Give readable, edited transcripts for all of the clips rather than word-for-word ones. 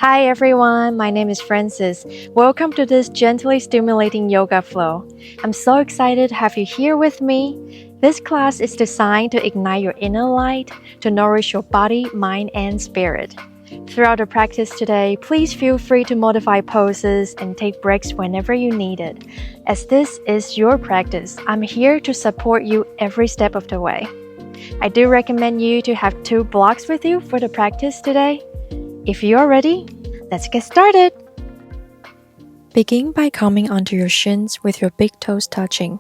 Hi everyone, my name is Francis. Welcome to this gently stimulating yoga flow. I'm so excited to have you here with me. This class is designed to ignite your inner light, to nourish your body, mind, and spirit. Throughout the practice today, please feel free to modify poses and take breaks whenever you need it. As this is your practice, I'm here to support you every step of the way. I do recommend you to have 2 blocks with you for the practice today. If you're ready, let's get started. Begin by coming onto your shins with your big toes touching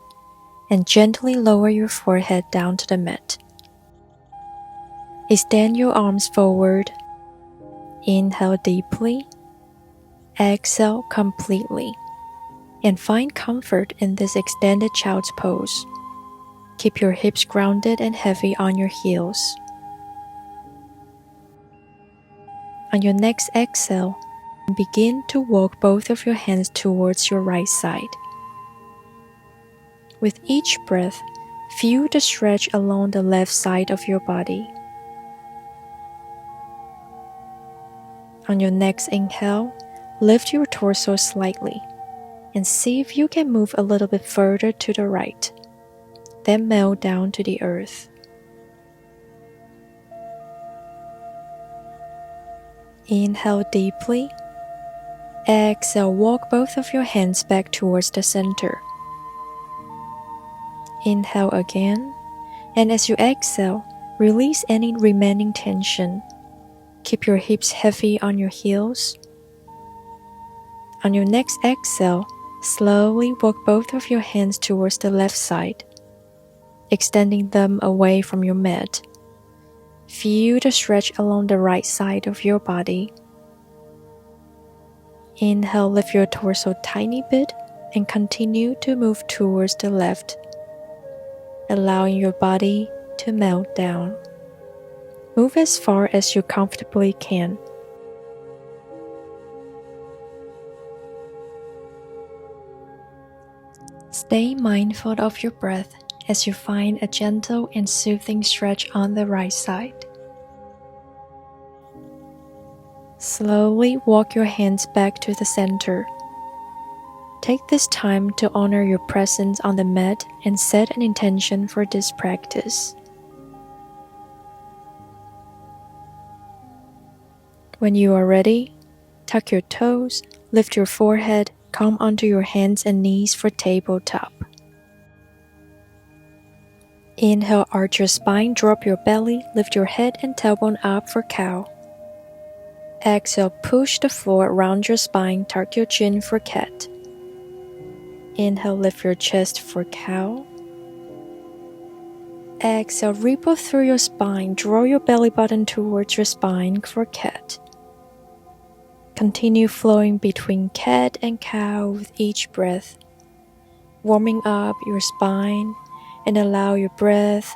and gently lower your forehead down to the mat. Extend your arms forward. Inhale deeply. Exhale completely. And find comfort in this extended child's pose. Keep your hips grounded and heavy on your heels. On your next exhale, begin to walk both of your hands towards your right side. With each breath, feel the stretch along the left side of your body. On your next inhale, lift your torso slightly and see if you can move a little bit further to the right. Then melt down to the earth. Inhale deeply. Exhale, walk both of your hands back towards the center. Inhale again, and as you exhale, release any remaining tension. Keep your hips heavy on your heels. On your next exhale, slowly walk both of your hands towards the left side, extending them away from your mat. Feel the stretch along the right side of your body. Inhale, lift your torso a tiny bit and continue to move towards the left, allowing your body to melt down. Move as far as you comfortably can. Stay mindful of your breath as you find a gentle and soothing stretch on the right side. Slowly walk your hands back to the center. Take this time to honor your presence on the mat and set an intention for this practice. When you are ready, tuck your toes, lift your forehead, come onto your hands and knees for tabletop. Inhale, arch your spine, drop your belly, lift your head and tailbone up for cow. Exhale, push the floor around your spine, tuck your chin for cat. Inhale, lift your chest for cow. Exhale, ripple through your spine, draw your belly button towards your spine for cat. Continue flowing between cat and cow with each breath, warming up your spine and allow your breath,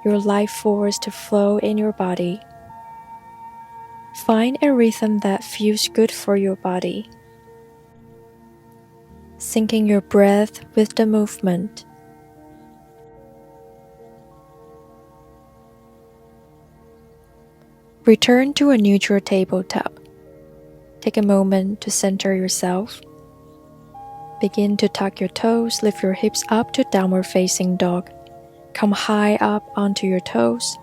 your life force to flow in your body. Find a rhythm that feels good for your body. Syncing your breath with the movement. Return to a neutral tabletop. Take a moment to center yourself. Begin to tuck your toes, lift your hips up to downward facing dog. Come high up onto your toes.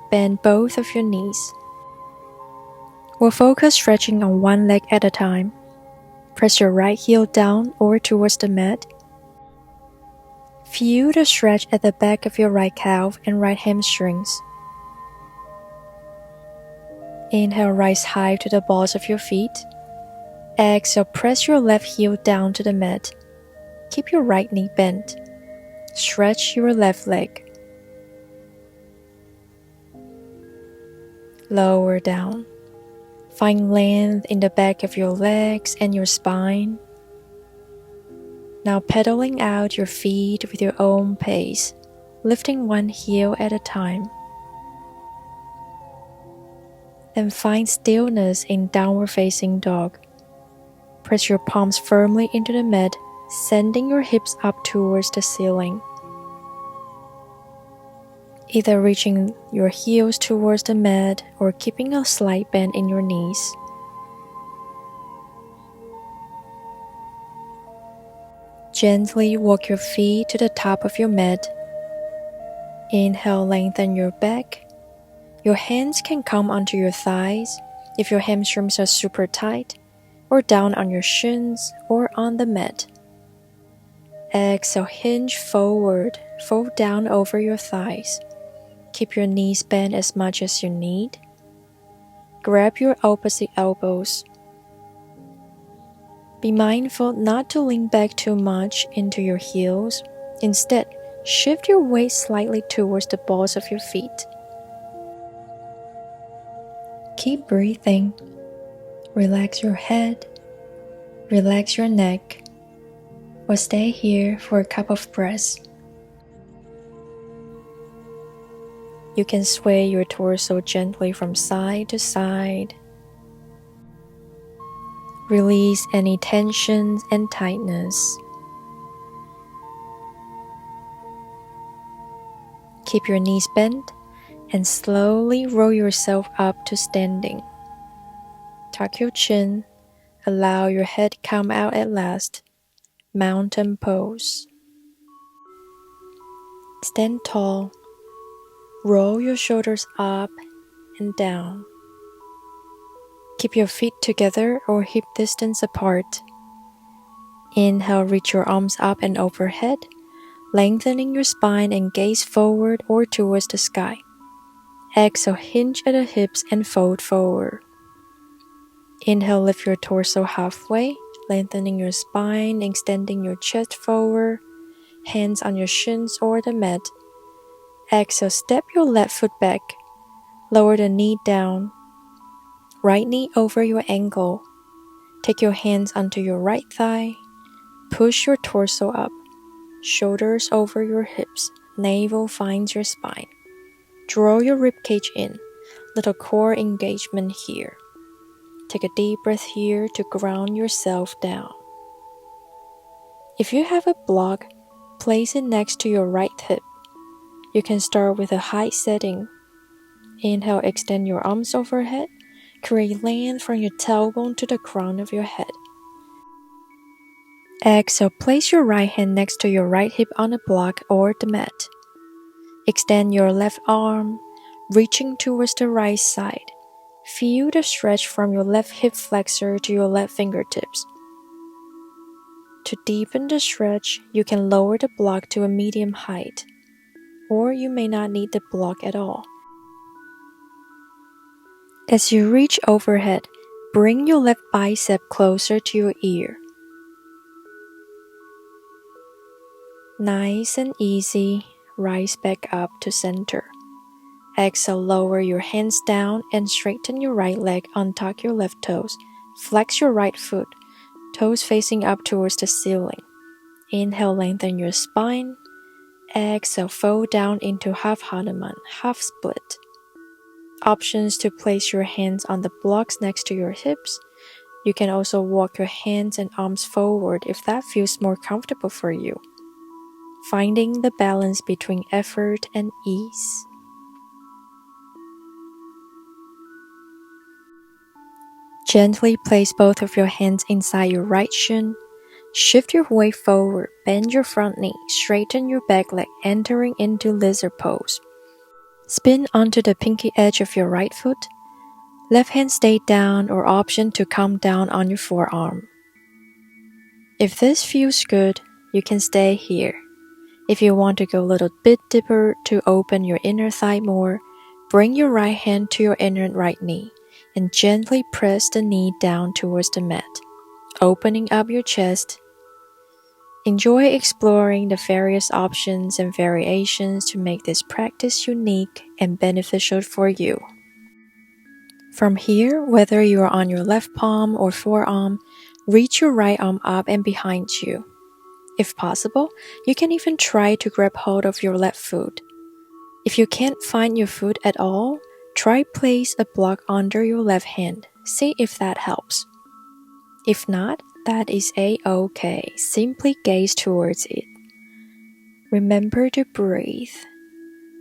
Bend both of your knees. We'll focus stretching on one leg at a time. Press your right heel down or towards the mat. Feel the stretch at the back of your right calf and right hamstrings. Inhale, rise high to the balls of your feet. Exhale, press your left heel down to the mat. Keep your right knee bent. Stretch your left leg. Lower down. Find length in the back of your legs and your spine. Now pedaling out your feet with your own pace, lifting one heel at a time. Then find stillness in downward facing dog. Press your palms firmly into the mat, sending your hips up towards the ceiling. Either reaching your heels towards the mat or keeping a slight bend in your knees. Gently walk your feet to the top of your mat. Inhale, lengthen your back. Your hands can come onto your thighs if your hamstrings are super tight, or down on your shins or on the mat. Exhale, hinge forward, fold down over your thighs. Keep your knees bent as much as you need. Grab your opposite elbows. Be mindful not to lean back too much into your heels. Instead, shift your weight slightly towards the balls of your feet. Keep breathing. Relax your head. Relax your neck. Or stay here for a couple of breaths. You can sway your torso gently from side to side. Release any tensions and tightness. Keep your knees bent and slowly roll yourself up to standing. Tuck your chin. Allow your head come out at last. Mountain pose. Stand tall. Roll your shoulders up and down. Keep your feet together or hip distance apart. Inhale, reach your arms up and overhead, lengthening your spine and gaze forward or towards the sky. Exhale, hinge at the hips and fold forward. Inhale, lift your torso halfway, lengthening your spine, extending your chest forward, hands on your shins or the mat. Exhale, step your left foot back, lower the knee down, right knee over your ankle. Take your hands onto your right thigh, push your torso up, shoulders over your hips, navel finds your spine. Draw your ribcage in, little core engagement here. Take a deep breath here to ground yourself down. If you have a block, place it next to your right hip. You can start with a high setting. Inhale, extend your arms overhead. Create length from your tailbone to the crown of your head. Exhale, place your right hand next to your right hip on a block or the mat. Extend your left arm, reaching towards the right side. Feel the stretch from your left hip flexor to your left fingertips. To deepen the stretch, you can lower the block to a medium height, or you may not need the block at all. As you reach overhead, bring your left bicep closer to your ear. Nice and easy, rise back up to center. Exhale, lower your hands down and straighten your right leg, untuck your left toes. Flex your right foot, toes facing up towards the ceiling. Inhale, lengthen your spine. Exhale, fold down into half Hanuman, half split. Options to place your hands on the blocks next to your hips. You can also walk your hands and arms forward if that feels more comfortable for you. Finding the balance between effort and ease. Gently place both of your hands inside your right shin. Shift your weight forward, bend your front knee, straighten your back leg, entering into lizard pose. Spin onto the pinky edge of your right foot. Left hand stay down or option to come down on your forearm. If this feels good, you can stay here. If you want to go a little bit deeper to open your inner thigh more, bring your right hand to your inner right knee and gently press the knee down towards the mat, opening up your chest. Enjoy exploring the various options and variations to make this practice unique and beneficial for you. From here, whether you are on your left palm or forearm, reach your right arm up and behind you. If possible, you can even try to grab hold of your left foot. If you can't find your foot at all, try place a block under your left hand. See if that helps. If not, that is a-okay. Simply gaze towards it. Remember to breathe.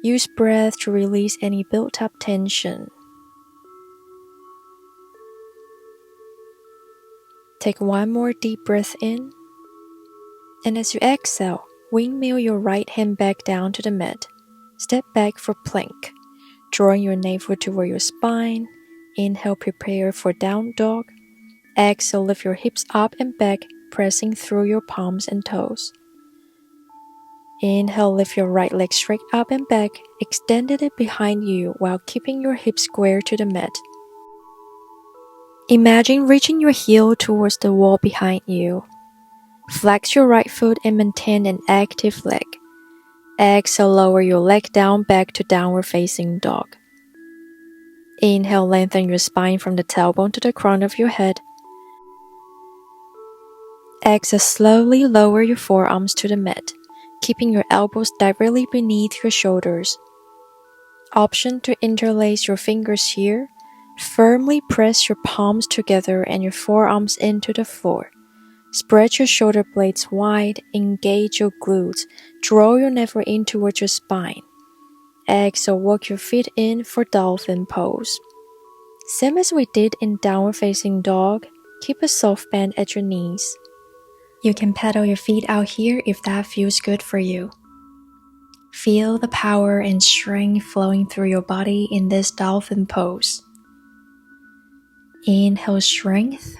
Use breath to release any built-up tension. Take one more deep breath in. And as you exhale, windmill your right hand back down to the mat. Step back for plank, drawing your navel toward your spine. Inhale, prepare for down dog. Exhale, lift your hips up and back, pressing through your palms and toes. Inhale, lift your right leg straight up and back, extended it behind you while keeping your hips square to the mat. Imagine reaching your heel towards the wall behind you. Flex your right foot and maintain an active leg. Exhale, lower your leg down back to downward facing dog. Inhale, lengthen your spine from the tailbone to the crown of your head. Exhale, slowly lower your forearms to the mat, keeping your elbows directly beneath your shoulders. Option to interlace your fingers here. Firmly press your palms together and your forearms into the floor. Spread your shoulder blades wide, engage your glutes, draw your navel in towards your spine. Exhale, walk your feet in for dolphin pose. Same as we did in downward facing dog, keep a soft bend at your knees. You can pedal your feet out here if that feels good for you. Feel the power and strength flowing through your body in this dolphin pose. Inhale, strength.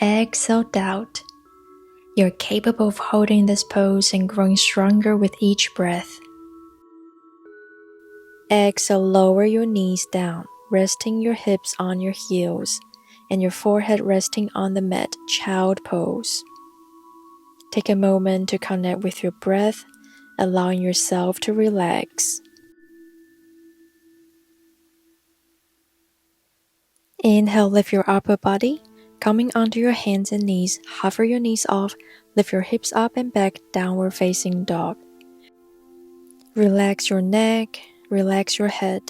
Exhale, doubt. You're capable of holding this pose and growing stronger with each breath. Exhale, lower your knees down, resting your hips on your heels and your forehead resting on the mat, child pose. Take a moment to connect with your breath, allowing yourself to relax. Inhale, lift your upper body, coming onto your hands and knees. Hover your knees off, lift your hips up and back, downward facing dog. Relax your neck, relax your head.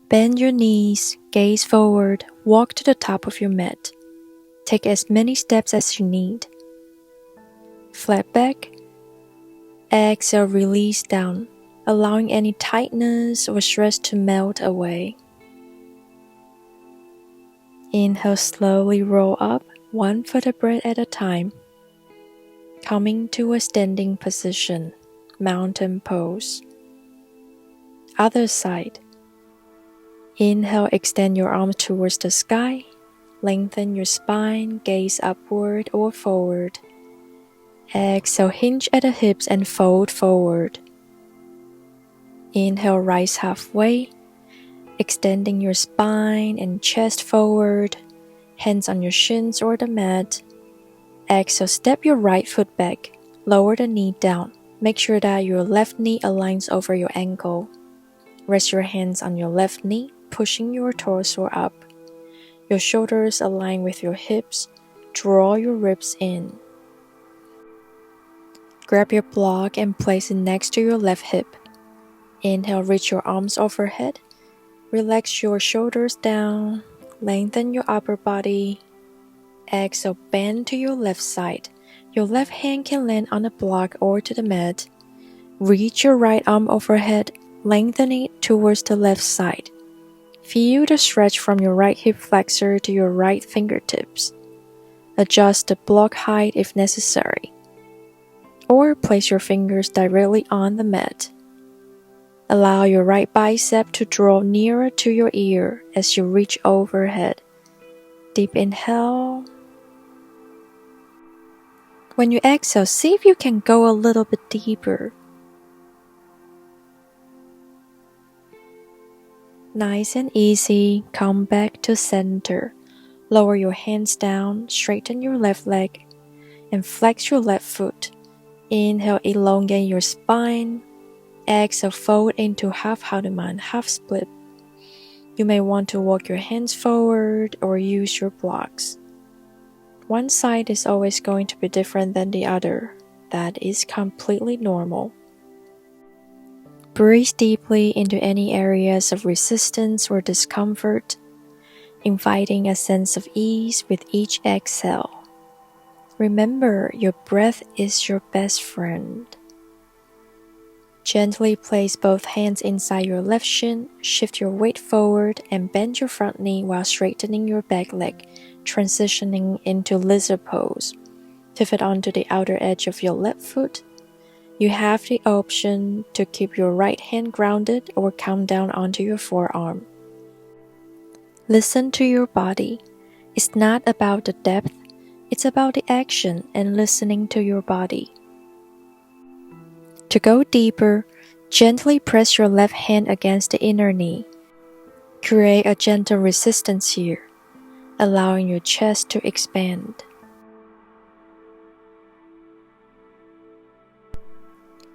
Bend your knees, gaze forward, walk to the top of your mat. Take as many steps as you need. Flat back. Exhale, release down, allowing any tightness or stress to melt away. Inhale, slowly roll up, one vertebrae at a time. Coming to a standing position, mountain pose. Other side. Inhale, extend your arms towards the sky. Lengthen your spine, gaze upward or forward. Exhale, hinge at the hips and fold forward. Inhale, rise halfway, extending your spine and chest forward, hands on your shins or the mat. Exhale, step your right foot back, lower the knee down. Make sure that your left knee aligns over your ankle. Rest your hands on your left knee, pushing your torso up. Your shoulders align with your hips. Draw your ribs in. Grab your block and place it next to your left hip. Inhale, reach your arms overhead. Relax your shoulders down. Lengthen your upper body. Exhale, bend to your left side. Your left hand can land on the block or to the mat. Reach your right arm overhead, lengthen it towards the left side. Feel the stretch from your right hip flexor to your right fingertips. Adjust the block height if necessary. Or place your fingers directly on the mat. Allow your right bicep to draw nearer to your ear as you reach overhead. Deep inhale. When you exhale, see if you can go a little bit deeper. Nice and easy, come back to center. Lower your hands down, straighten your left leg, and flex your left foot. Inhale, elongate your spine. Exhale, fold into half Hanuman, half split. You may want to walk your hands forward or use your blocks. One side is always going to be different than the other. That is completely normal. Breathe deeply into any areas of resistance or discomfort, inviting a sense of ease with each exhale. Remember, your breath is your best friend. Gently place both hands inside your left shin, shift your weight forward, and bend your front knee while straightening your back leg, transitioning into lizard pose. Pivot onto the outer edge of your left foot. You have the option to keep your right hand grounded or come down onto your forearm. Listen to your body. It's not about the depth, it's about the action and listening to your body. To go deeper, gently press your left hand against the inner knee. Create a gentle resistance here, allowing your chest to expand.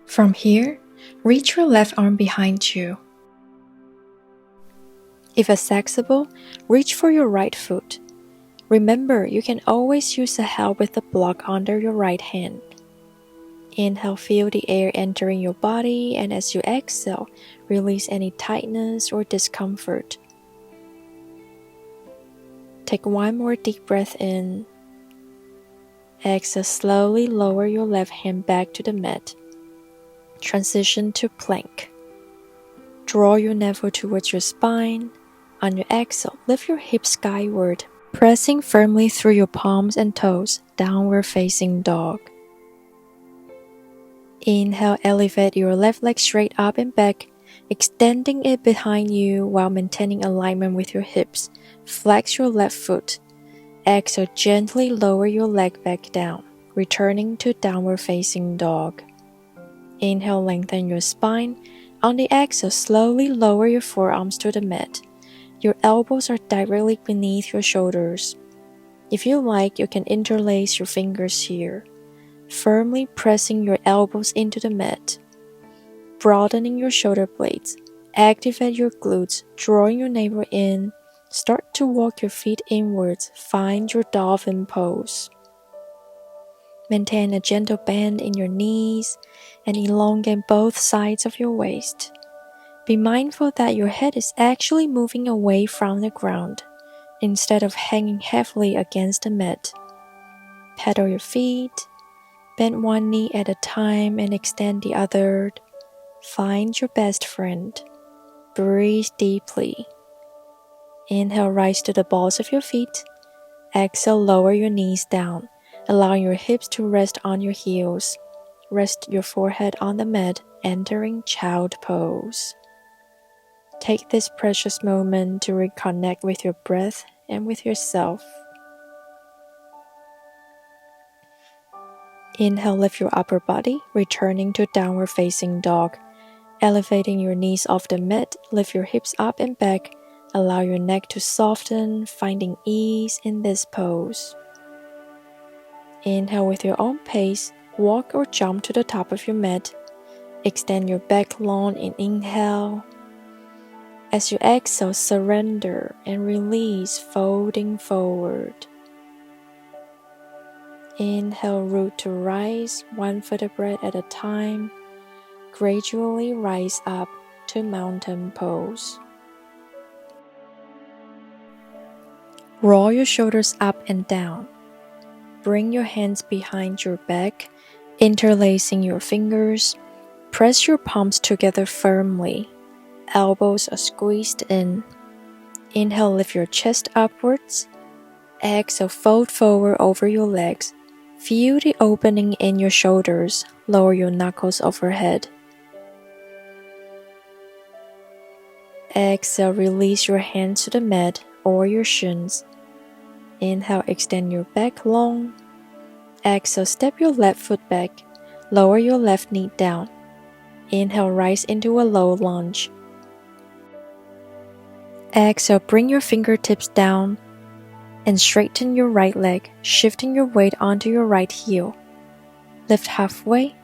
From here, reach your left arm behind you. If accessible, reach for your right foot. Remember, you can always use the help with the block under your right hand. Inhale, feel the air entering your body, and as you exhale, release any tightness or discomfort. Take one more deep breath in. Exhale, slowly lower your left hand back to the mat. Transition to plank. Draw your navel towards your spine. On your exhale, lift your hips skyward, pressing firmly through your palms and toes, downward facing dog. Inhale, elevate your left leg straight up and back, extending it behind you while maintaining alignment with your hips. Flex your left foot. Exhale, gently lower your leg back down, returning to downward facing dog. Inhale, lengthen your spine. On the exhale, slowly lower your forearms to the mat. Your elbows are directly beneath your shoulders. If you like, you can interlace your fingers here, firmly pressing your elbows into the mat. Broadening your shoulder blades. Activate your glutes, drawing your navel in. Start to walk your feet inwards. Find your dolphin pose. Maintain a gentle bend in your knees and elongate both sides of your waist. Be mindful that your head is actually moving away from the ground instead of hanging heavily against the mat. Pedal your feet, bend one knee at a time and extend the other. Find your best friend. Breathe deeply. Inhale, rise to the balls of your feet. Exhale, lower your knees down, allowing your hips to rest on your heels. Rest your forehead on the mat, entering child pose. Take this precious moment to reconnect with your breath and with yourself. Inhale, lift your upper body, returning to downward facing dog. Elevating your knees off the mat, lift your hips up and back. Allow your neck to soften, finding ease in this pose. Inhale with your own pace, walk or jump to the top of your mat. Extend your back long in inhale. As you exhale, surrender and release, folding forward. Inhale, root to rise, one vertebrae at a time. Gradually rise up to mountain pose. Roll your shoulders up and down. Bring your hands behind your back, interlacing your fingers. Press your palms together firmly. Elbows are squeezed in. Inhale, lift your chest upwards. Exhale, fold forward over your legs. Feel the opening in your shoulders. Lower your knuckles overhead. Exhale, release your hands to the mat or your shins. Inhale, extend your back long. Exhale, step your left foot back. Lower your left knee down. Inhale, rise into a low lunge. Exhale, bring your fingertips down and straighten your right leg, shifting your weight onto your right heel. Lift halfway,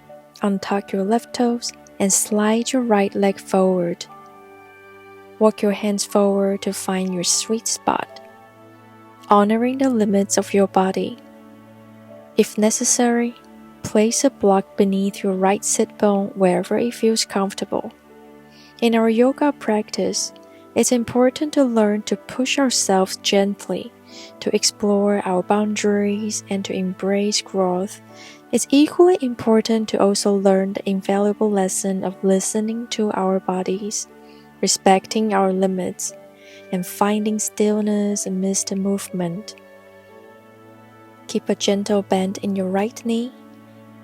untuck your left toes, and slide your right leg forward. Walk your hands forward to find your sweet spot, honoring the limits of your body. If necessary, place a block beneath your right sit bone wherever it feels comfortable. In our yoga practice, it's important to learn to push ourselves gently, to explore our boundaries, and to embrace growth It's equally important to also learn the invaluable lesson of listening to our bodies, respecting our limits, and finding stillness amidst the movement. Keep a gentle bend in your right knee.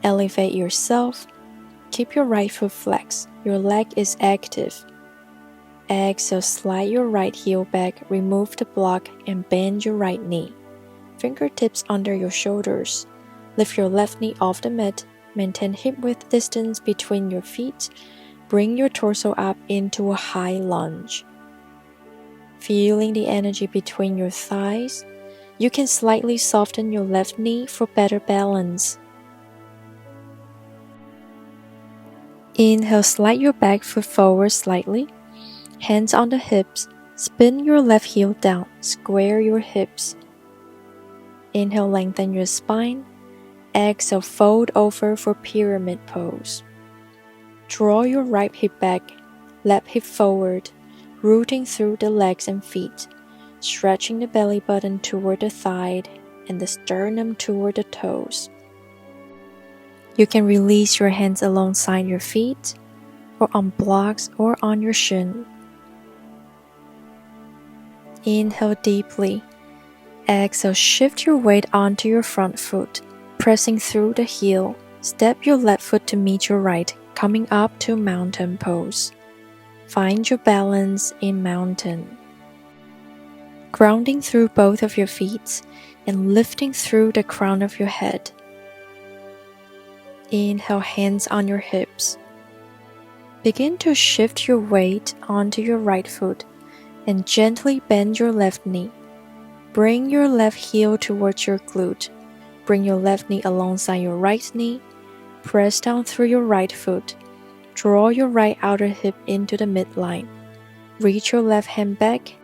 Elevate yourself. Keep your right foot flexed. Your leg is active. Exhale, slide your right heel back, remove the block, and bend your right knee. Fingertips under your shoulders. Lift your left knee off the mat. Maintain hip-width distance between your feet. Bring your torso up into a high lunge. Feeling the energy between your thighs, you can slightly soften your left knee for better balance. Inhale, slide your back foot forward slightly. Hands on the hips. Spin your left heel down. Square your hips. Inhale, lengthen your spine. Exhale, fold over for pyramid pose. Draw your right hip back, left hip forward, rooting through the legs and feet, stretching the belly button toward the thigh and the sternum toward the toes. You can release your hands alongside your feet, or on blocks or on your shin. Inhale deeply. Exhale, shift your weight onto your front foot. Pressing through the heel, step your left foot to meet your right, coming up to mountain pose. Find your balance in mountain. Grounding through both of your feet and lifting through the crown of your head. Inhale, hands on your hips. Begin to shift your weight onto your right foot and gently bend your left knee. Bring your left heel towards your glute. Bring your left knee alongside your right knee. Press down through your right foot. Draw your right outer hip into the midline. Reach your left hand back.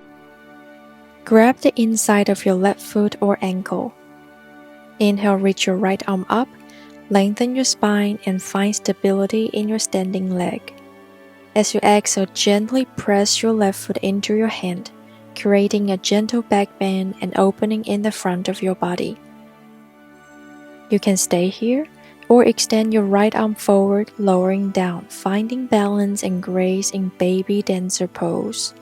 Grab the inside of your left foot or ankle. Inhale, reach your right arm up. Lengthen your spine and find stability in your standing leg. As you exhale, gently press your left foot into your hand, creating a gentle back bend and opening in the front of your body. You can stay here or extend your right arm forward, lowering down, finding balance and grace in baby dancer pose.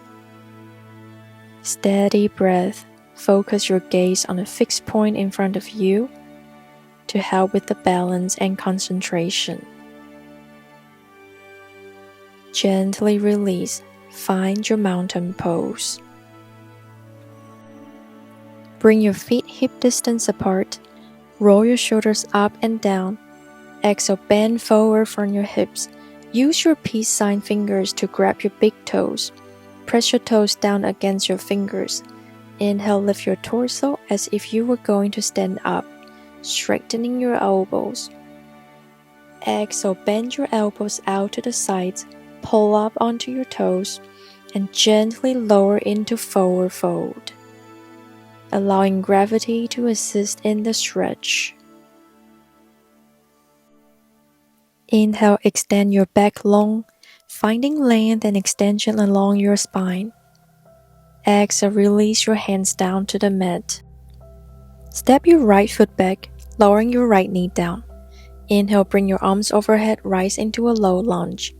Steady breath. Focus your gaze on a fixed point in front of you to help with the balance and concentration. Gently release. Find your mountain pose. Bring your feet hip distance apart. Roll your shoulders up and down. Exhale, bend forward from your hips. Use your peace sign fingers to grab your big toes. Press your toes down against your fingers. Inhale, lift your torso as if you were going to stand up, straightening your elbows. Exhale, bend your elbows out to the sides, pull up onto your toes, and gently lower into forward fold, allowing gravity to assist in the stretch. Inhale, extend your back long, finding length and extension along your spine. Exhale, release your hands down to the mat. Step your right foot back, lowering your right knee down. Inhale, bring your arms overhead, rise into a low lunge.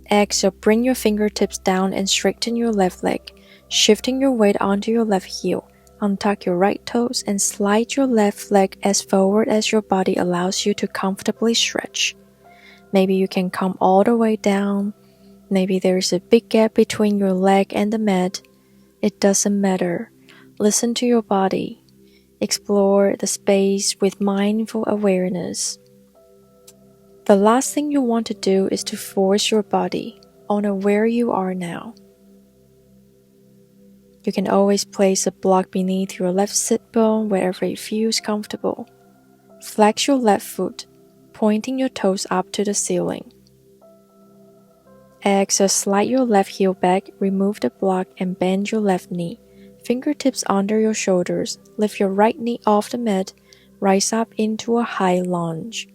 Exhale, bring your fingertips down and straighten your left leg, shifting your weight onto your left heel. Untuck your right toes and slide your left leg as forward as your body allows you to comfortably stretch. Maybe you can come all the way down. Maybe there's a big gap between your leg and the mat. It doesn't matter. Listen to your body. Explore the space with mindful awareness. The last thing you want to do is to force your body. Honor where you are now. You can always place a block beneath your left sit bone wherever it feels comfortable. Flex your left foot, pointing your toes up to the ceiling. Exhale, slide your left heel back, remove the block, and bend your left knee. Fingertips under your shoulders. Lift your right knee off the mat. Rise up into a high lunge.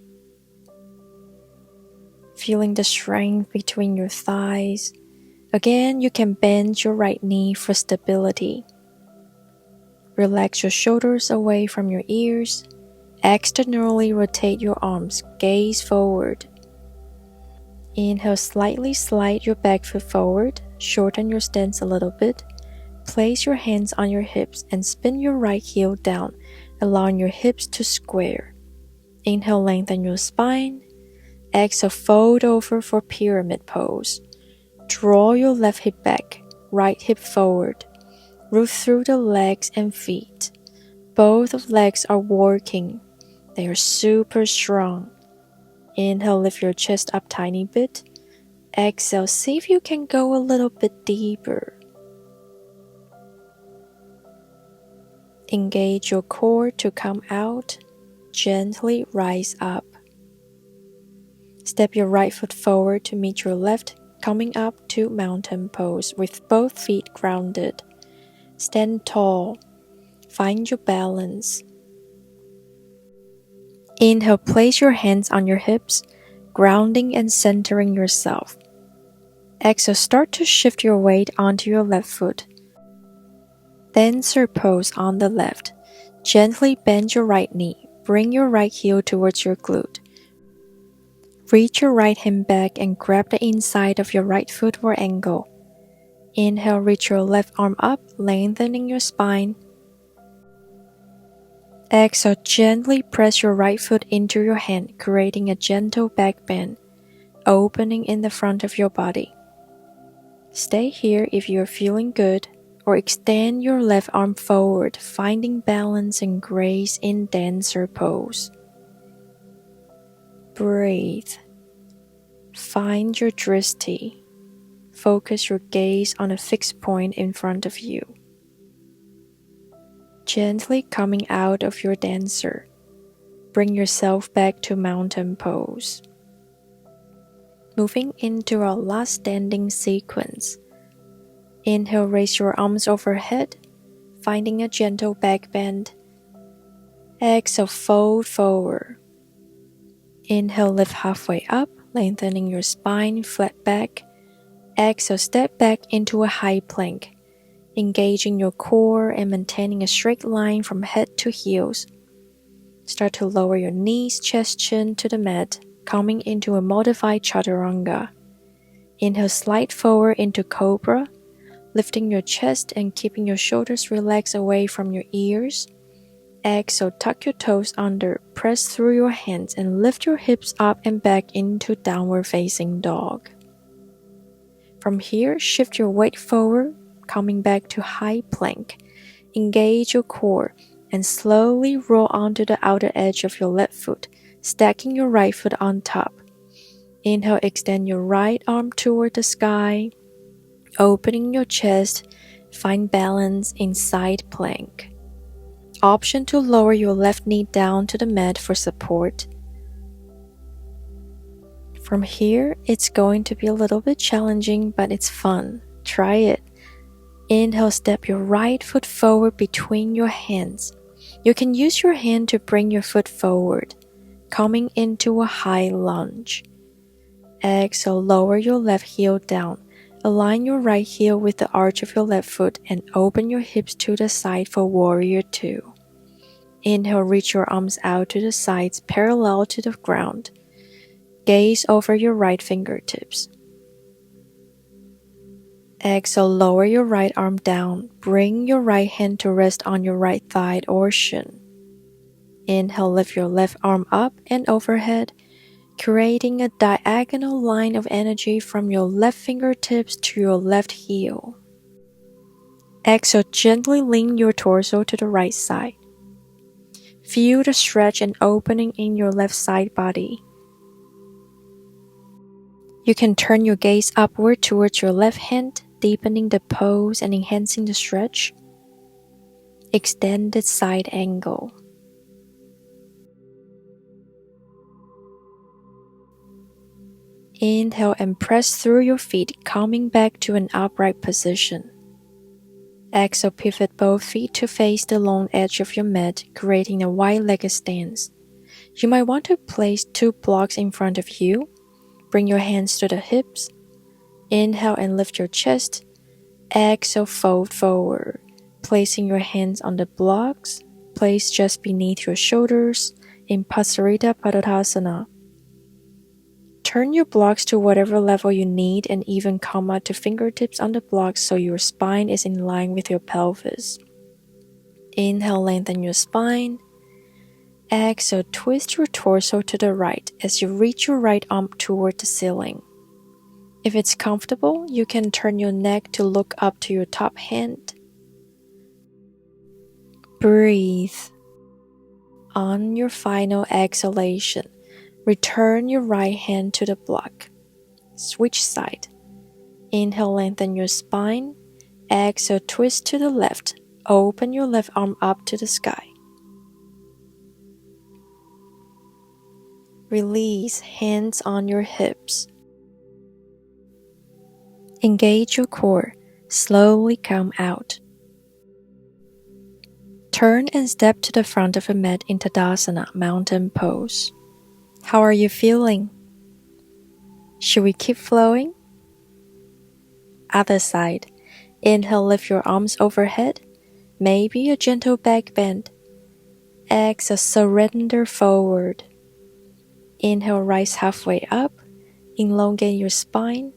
Feeling the strength between your thighs. Again, you can bend your right knee for stability. Relax your shoulders away from your ears Externally rotate your arms, gaze forward. Inhale, slightly slide your back foot forward, shorten your stance a little bit. Place your hands on your hips and spin your right heel down, allowing your hips to square. Inhale, lengthen your spine. Exhale, fold over for pyramid pose. Draw your left hip back, right hip forward. Root through the legs and feet. Both of legs are working. They are super strong. Inhale, lift your chest up tiny bit. Exhale, see if you can go a little bit deeper. Engage your core to come out. Gently rise up. Step your right foot forward to meet your left, coming up to mountain pose with both feet grounded. Stand tall. Find your balance. Inhale, place your hands on your hips, grounding and centering yourself. Exhale, start to shift your weight onto your left foot. Dancer pose on the left. Gently bend your right knee. Bring your right heel towards your glute. Reach your right hand back and grab the inside of your right foot or ankle. Inhale, reach your left arm up, lengthening your spine. Exhale, gently press your right foot into your hand, creating a gentle back bend, opening in the front of your body. Stay here if you're feeling good, or extend your left arm forward, finding balance and grace in dancer pose. Breathe. Find your drishti. Focus your gaze on a fixed point in front of you. Gently coming out of your dancer. Bring yourself back to mountain pose. Moving into our last standing sequence. Inhale, raise your arms overhead, finding a gentle back bend. Exhale, fold forward. Inhale, lift halfway up, lengthening your spine, flat back. Exhale, step back into a high plank, engaging your core and maintaining a straight line from head to heels. Start to lower your knees, chest, chin to the mat, coming into a modified chaturanga. Inhale, slide forward into cobra, lifting your chest and keeping your shoulders relaxed away from your ears. Exhale, tuck your toes under, press through your hands and lift your hips up and back into downward facing dog. From here, shift your weight forward, coming back to high plank. Engage your core and slowly roll onto the outer edge of your left foot, stacking your right foot on top. Inhale, extend your right arm toward the sky, opening your chest, find balance in side plank. Option to lower your left knee down to the mat for support. From here, it's going to be a little bit challenging, but it's fun. Try it. Inhale, step your right foot forward between your hands. You can use your hand to bring your foot forward, coming into a high lunge. Exhale, lower your left heel down. Align your right heel with the arch of your left foot and open your hips to the side for warrior two. Inhale, reach your arms out to the sides parallel to the ground. Gaze over your right fingertips. Exhale, lower your right arm down. Bring your right hand to rest on your right thigh or shin. Inhale, lift your left arm up and overhead, creating a diagonal line of energy from your left fingertips to your left heel. Exhale, gently lean your torso to the right side. Feel the stretch and opening in your left side body. You can turn your gaze upward towards your left hand, deepening the pose and enhancing the stretch. Extended side angle. Inhale and press through your feet, coming back to an upright position. Exhale, pivot both feet to face the long edge of your mat, creating a wide-legged stance. You might want to place 2 blocks in front of you. Bring your hands to the hips. Inhale and lift your chest. Exhale, fold forward, placing your hands on the blocks. Place just beneath your shoulders. in Pasarita Padottanasana. Turn your blocks to whatever level you need and even come out to fingertips on the blocks so your spine is in line with your pelvis. Inhale, lengthen your spine. Exhale, twist your torso to the right as you reach your right arm toward the ceiling. If it's comfortable, you can turn your neck to look up to your top hand. Breathe. On your final exhalation, return your right hand to the block. Switch side. Inhale, lengthen your spine. Exhale, twist to the left. Open your left arm up to the sky. Release, hands on your hips. Engage your core. Slowly come out. Turn and step to the front of the mat in Tadasana, mountain pose. How are you feeling? Should we keep flowing? Other side. Inhale, lift your arms overhead. Maybe a gentle back bend. Exhale, surrender forward. Inhale, rise halfway up. Elongate your spine.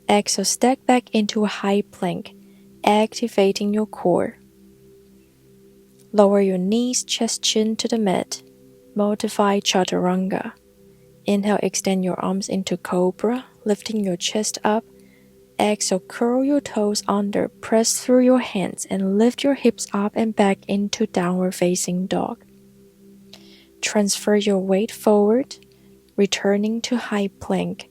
Exhale, step back into a high plank, activating your core. Lower your knees, chest, chin to the mat. Modified chaturanga. Inhale, extend your arms into cobra, lifting your chest up. Exhale, curl your toes under, press through your hands, and lift your hips up and back into downward facing dog. Transfer your weight forward, returning to high plank.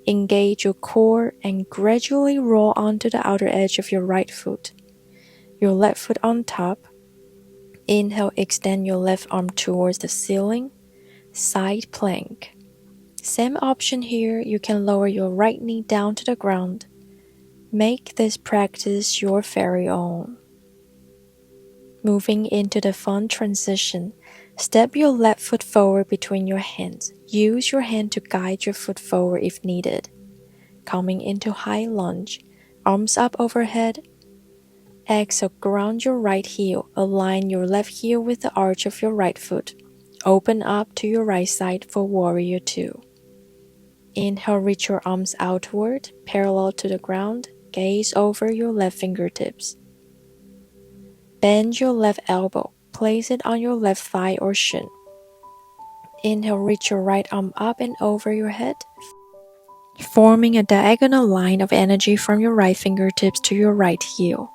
Engage your core and gradually roll onto the outer edge of your right foot. Your left foot on top. Inhale, extend your left arm towards the ceiling. Side plank. Same option here, you can lower your right knee down to the ground. Make this practice your very own. Moving into the fun transition, step your left foot forward between your hands. Use your hand to guide your foot forward if needed. Coming into high lunge, arms up overhead. Exhale, ground your right heel. Align your left heel with the arch of your right foot. Open up to your right side for warrior 2. Inhale, reach your arms outward, parallel to the ground. Gaze over your left fingertips. Bend your left elbow. Place it on your left thigh or shin. Inhale, reach your right arm up and over your head, forming a diagonal line of energy from your right fingertips to your right heel.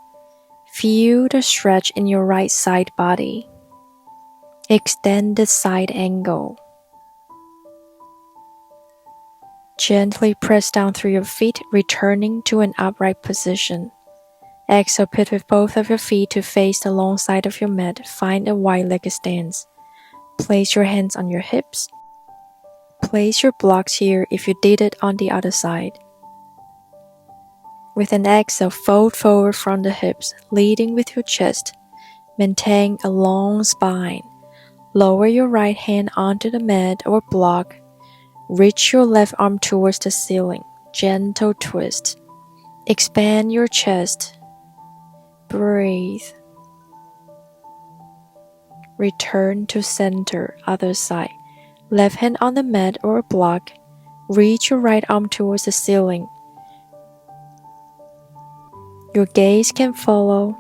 Feel the stretch in your right side body. Extend the side angle. Gently press down through your feet, returning to an upright position. Exhale, pivot both of your feet to face the long side of your mat. Find a wide-legged stance. Place your hands on your hips. Place your blocks here if you did it on the other side. With an exhale, fold forward from the hips, leading with your chest. Maintain a long spine. Lower your right hand onto the mat or block. Reach your left arm towards the ceiling. Gentle twist. Expand your chest. Breathe. Return to center, other side. Left hand on the mat or block. Reach your right arm towards the ceiling. Your gaze can follow.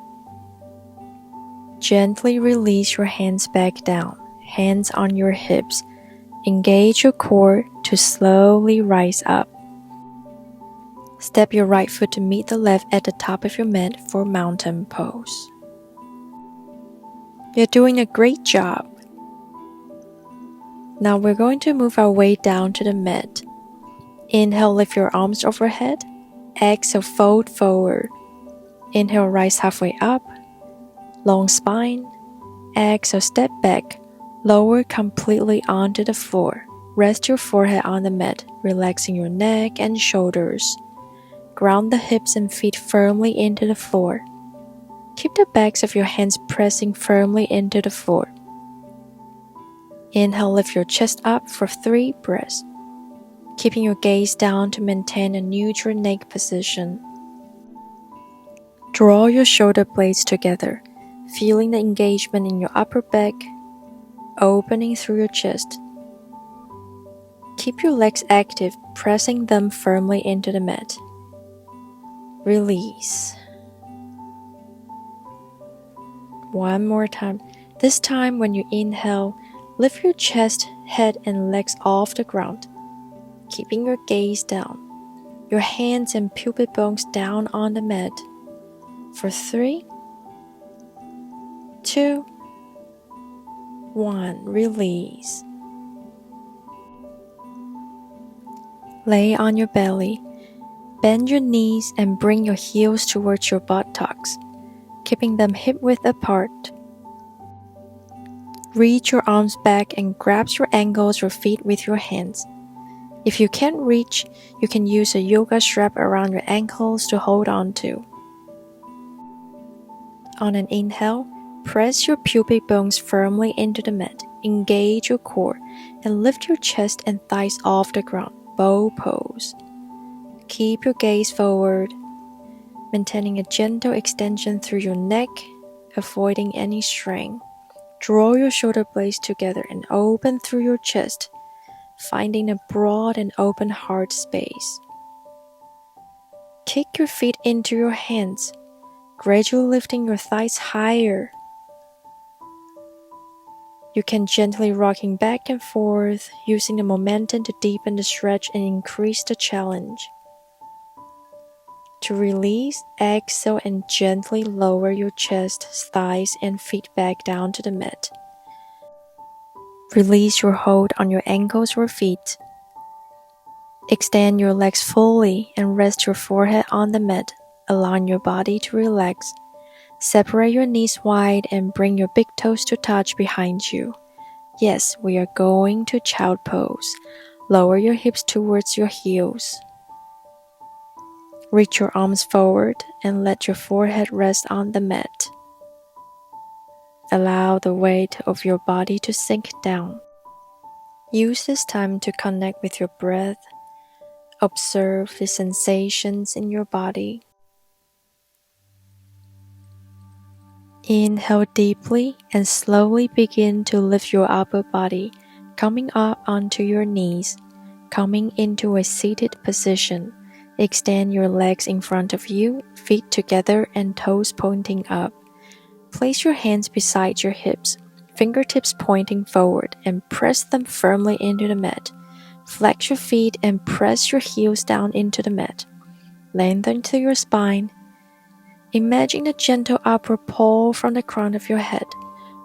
Gently release your hands back down, hands on your hips. Engage your core to slowly rise up. Step your right foot to meet the left at the top of your mat for mountain pose. You're doing a great job. Now we're going to move our way down to the mat. Inhale, lift your arms overhead. Exhale, fold forward. Inhale, rise halfway up. Long spine. Exhale, step back. Lower completely onto the floor. Rest your forehead on the mat, relaxing your neck and shoulders. Ground the hips and feet firmly into the floor. Keep the backs of your hands pressing firmly into the floor. Inhale, lift your chest up for 3 breaths. Keeping your gaze down to maintain a neutral neck position. Draw your shoulder blades together, feeling the engagement in your upper back. opening through your chest. Keep your legs active, pressing them firmly into the mat. Release. One more time. This time when you inhale, lift your chest, head, and legs off the ground, keeping your gaze down. Your hands and pubic bones down on the mat. For 3, 2, 1. Release. Lay on your belly. Bend your knees and bring your heels towards your buttocks, keeping them hip-width apart. Reach your arms back and grasp your ankles or feet with your hands. If you can't reach, you can use a yoga strap around your ankles to hold on to. On an inhale, press your pubic bones firmly into the mat, engage your core, and lift your chest and thighs off the ground, bow pose. Keep your gaze forward, maintaining a gentle extension through your neck, avoiding any strain. Draw your shoulder blades together and open through your chest, finding a broad and open heart space. Kick your feet into your hands, gradually lifting your thighs higher. You can gently rocking back and forth, using the momentum to deepen the stretch and increase the challenge. To release, exhale and gently lower your chest, thighs, and feet back down to the mat. Release your hold on your ankles or feet. Extend your legs fully and rest your forehead on the mat, allowing your body to relax. Separate your knees wide and bring your big toes to touch behind you. Yes, we are going to child pose. Lower your hips towards your heels. Reach your arms forward and let your forehead rest on the mat. Allow the weight of your body to sink down. Use this time to connect with your breath. Observe the sensations in your body. Inhale deeply and slowly begin to lift your upper body, coming up onto your knees, coming into a seated position. Extend your legs in front of you, feet together and toes pointing up. Place your hands beside your hips, fingertips pointing forward, and press them firmly into the mat. Flex your feet and press your heels down into the mat. Lengthen to your spine. Imagine a gentle upward pull from the crown of your head.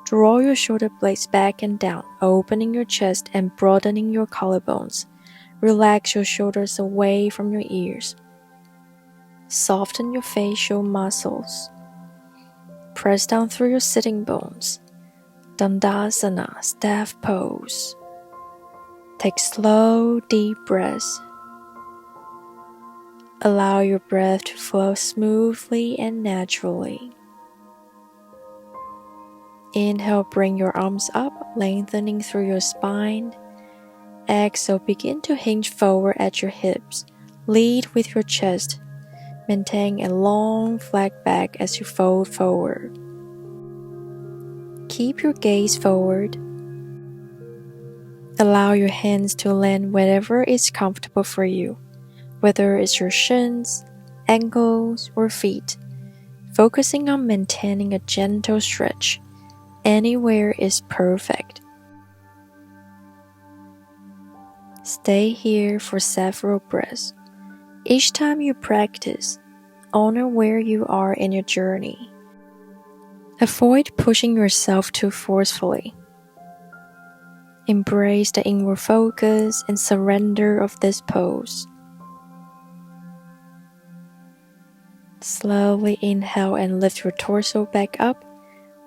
Draw your shoulder blades back and down, opening your chest and broadening your collarbones. Relax your shoulders away from your ears. Soften your facial muscles. Press down through your sitting bones. Dandasana, staff pose. Take slow, deep breaths. Allow your breath to flow smoothly and naturally. Inhale, bring your arms up, lengthening through your spine. Exhale, begin to hinge forward at your hips. Lead with your chest. Maintain a long, flat back as you fold forward. Keep your gaze forward. Allow your hands to land wherever is comfortable for you, whether it's your shins, ankles, or feet. Focusing on maintaining a gentle stretch. Anywhere is perfect. Stay here for several breaths. Each time you practice, honor where you are in your journey. Avoid pushing yourself too forcefully. Embrace the inward focus and surrender of this pose. Slowly inhale and lift your torso back up,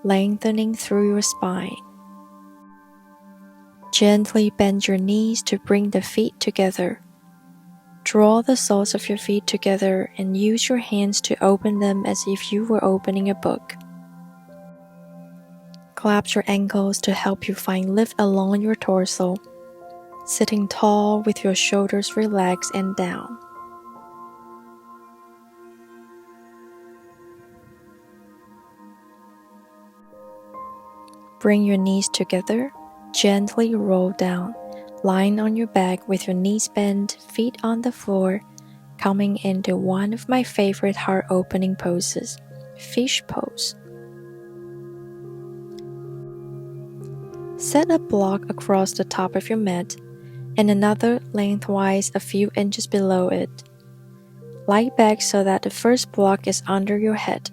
lengthening through your spine. Gently bend your knees to bring the feet together. Draw the soles of your feet together and use your hands to open them as if you were opening a book. Collapse your ankles to help you find lift along your torso, sitting tall with your shoulders relaxed and down. Bring your knees together, Gently roll down, lying on your back with your knees bent, feet on the floor, coming into one of my favorite heart-opening poses, fish pose. Set a block across the top of your mat and another lengthwise a few inches below it. Lie back so that the first block is under your head.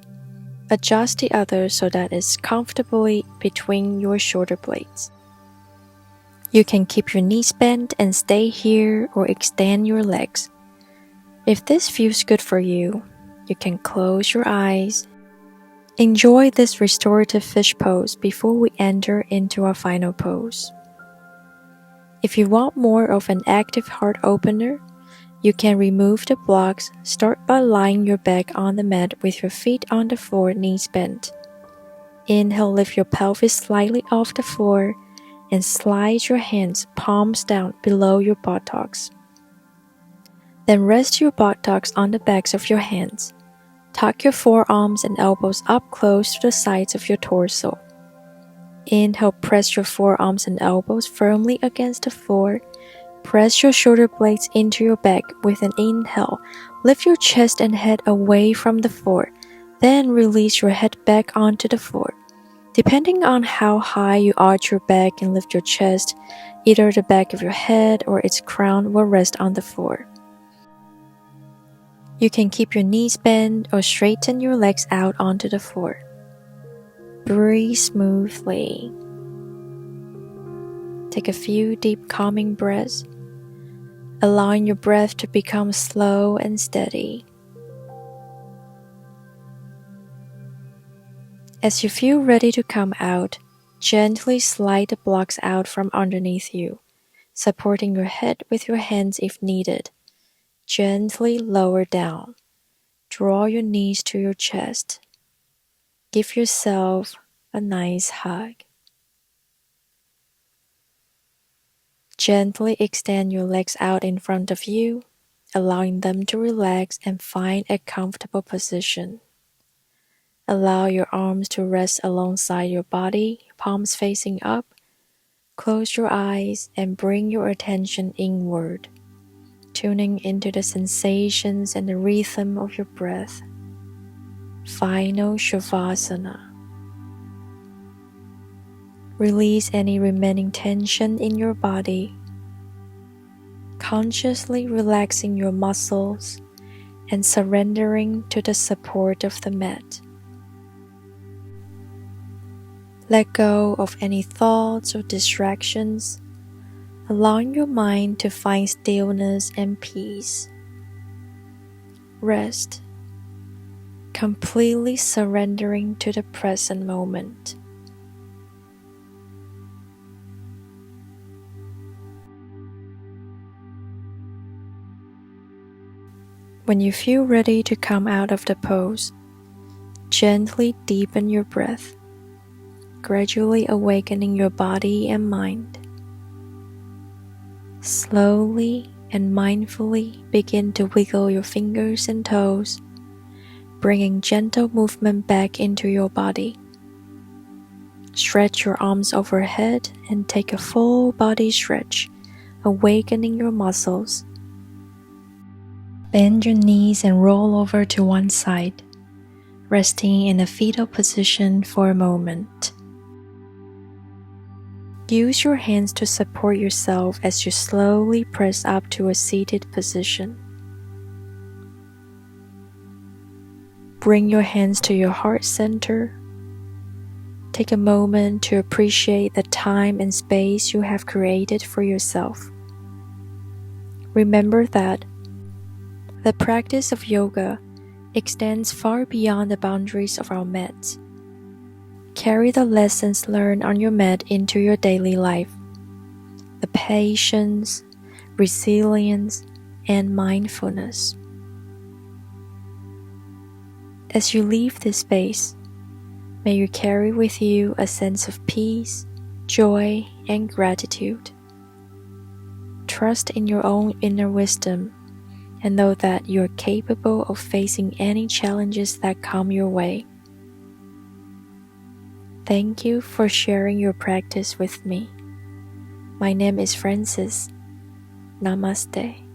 Adjust the other so that it's comfortably between your shoulder blades. You can keep your knees bent and stay here or extend your legs. If this feels good for you, you can close your eyes. Enjoy this restorative fish pose before we enter into our final pose. If you want more of an active heart opener, you can remove the blocks. Start by lying your back on the mat with your feet on the floor, knees bent. Inhale, lift your pelvis slightly off the floor and slide your hands palms down below your buttocks. Then rest your buttocks on the backs of your hands. Tuck your forearms and elbows up close to the sides of your torso. Inhale, press your forearms and elbows firmly against the floor. Press your shoulder blades into your back with an inhale. Lift your chest and head away from the floor. Then release your head back onto the floor. Depending on how high you arch your back and lift your chest, either the back of your head or its crown will rest on the floor. You can keep your knees bent or straighten your legs out onto the floor. Breathe smoothly. Take a few deep calming breaths, allowing your breath to become slow and steady. As you feel ready to come out, gently slide the blocks out from underneath you, supporting your head with your hands if needed. Gently lower down. Draw your knees to your chest. Give yourself a nice hug. Gently extend your legs out in front of you, allowing them to relax and find a comfortable position. Allow your arms to rest alongside your body, palms facing up. Close your eyes and bring your attention inward, tuning into the sensations and the rhythm of your breath. Final Savasana. Release any remaining tension in your body, consciously relaxing your muscles and surrendering to the support of the mat. Let go of any thoughts or distractions, allowing your mind to find stillness and peace. Rest, completely surrendering to the present moment. When you feel ready to come out of the pose, gently deepen your breath, gradually awakening your body and mind. Slowly and mindfully begin to wiggle your fingers and toes, bringing gentle movement back into your body. Stretch your arms overhead and take a full body stretch, awakening your muscles. Bend your knees and roll over to one side, resting in a fetal position for a moment. Use your hands to support yourself as you slowly press up to a seated position. Bring your hands to your heart center. Take a moment to appreciate the time and space you have created for yourself. Remember that the practice of yoga extends far beyond the boundaries of our mat. Carry the lessons learned on your mat into your daily life. The patience, resilience, and mindfulness. As you leave this space, may you carry with you a sense of peace, joy, and gratitude. Trust in your own inner wisdom and know that you are capable of facing any challenges that come your way. Thank you for sharing your practice with me. My name is Francis. Namaste.